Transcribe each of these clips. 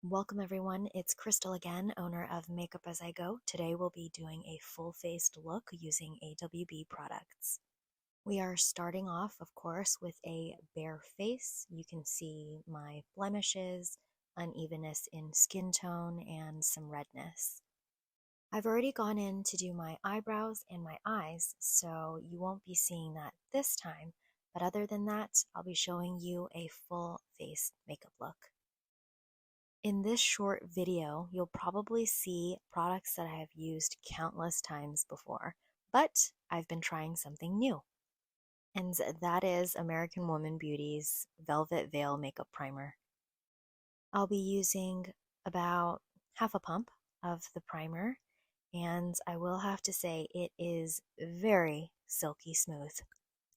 Welcome everyone, it's Crystal again, owner of Makeup As I Go. Today we'll be doing a full-faced look using AWB products. We are starting off, of course, with a bare face. You can see my blemishes, unevenness in skin tone, and some redness. I've already gone in to do my eyebrows and my eyes, so you won't be seeing that this time. But other than that, I'll be showing you a full face makeup look. In this short video, you'll probably see products that I have used countless times before, but I've been trying something new, and that is American Woman Beauty's Velvet Veil Makeup Primer. I'll be using about half a pump of the primer, and I will have to say it is very silky smooth.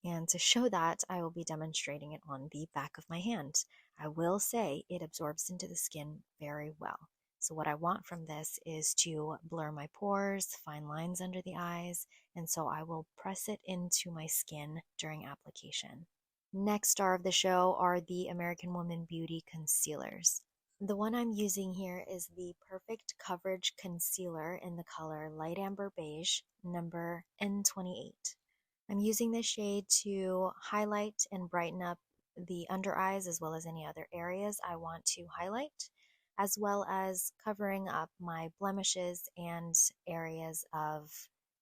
And to show that, I will be demonstrating it on the back of my hand. I will say it absorbs into the skin very well. So what I want from this is to blur my pores, find lines under the eyes, and so I will press it into my skin during application. Next star of the show are the American Woman Beauty concealers. The one I'm using here is the Perfect Coverage Concealer in the color Light Amber Beige, number N28. I'm using this shade to highlight and brighten up the under eyes as well as any other areas I want to highlight, as well as covering up my blemishes and areas of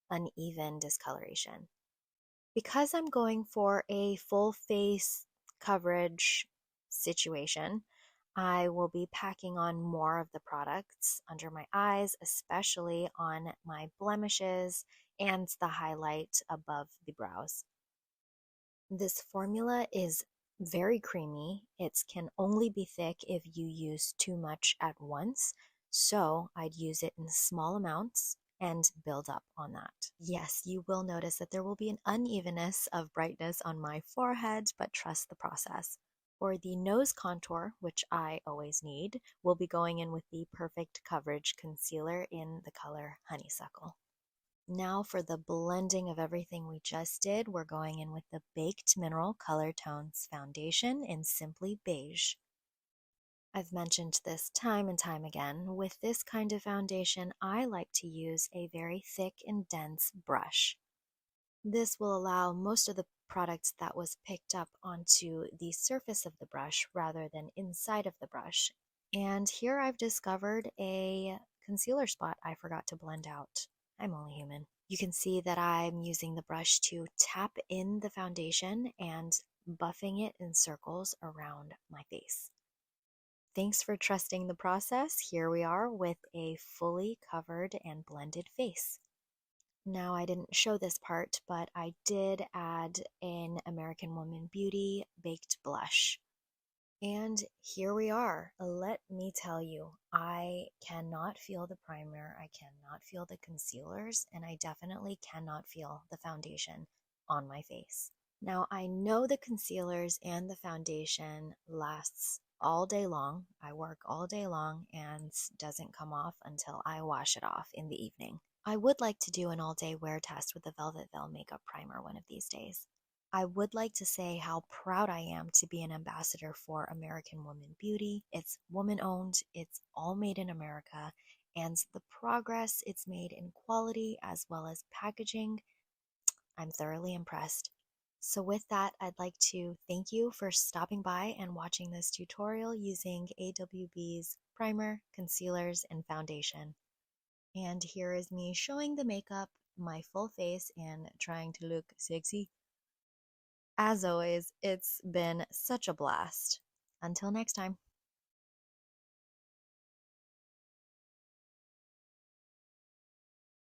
uneven discoloration. Because I'm going for a full face coverage situation, I will be packing on more of the products under my eyes, especially on my blemishes and the highlight above the brows. This formula is very creamy. It can only be thick if you use too much at once, so I'd use it in small amounts and build up on that. Yes, you will notice that there will be an unevenness of brightness on my forehead, but trust the process. For the nose contour, which I always need, we'll be going in with the Perfect Coverage Concealer in the color Honeysuckle. Now for the blending of everything we just did, we're going in with the Baked Mineral Color Tones Foundation in Simply Beige. I've mentioned this time and time again. With this kind of foundation, I like to use a very thick and dense brush. This will allow most of the product that was picked up onto the surface of the brush rather than inside of the brush. And here I've discovered a concealer spot I forgot to blend out. I'm only human. You can see that I'm using the brush to tap in the foundation and buffing it in circles around my face. Thanks for trusting the process. Here we are with a fully covered and blended face. Now, I didn't show this part, but I did add an American Woman Beauty baked blush. And here we are. Let me tell you, I cannot feel the primer, I cannot feel the concealers, and I definitely cannot feel the foundation on my face. Now, I know the concealers and the foundation lasts all day long. I work all day long and doesn't come off until I wash it off in the evening. I would like to do an all-day wear test with the Velvet Veil Makeup Primer one of these days. I would like to say how proud I am to be an ambassador for American Woman Beauty. It's woman-owned, it's all made in America, and the progress it's made in quality as well as packaging, I'm thoroughly impressed. So with that, I'd like to thank you for stopping by and watching this tutorial using AWB's primer, concealers, and foundation. And here is me showing the makeup, my full face, and trying to look sexy. As always, it's been such a blast. Until next time.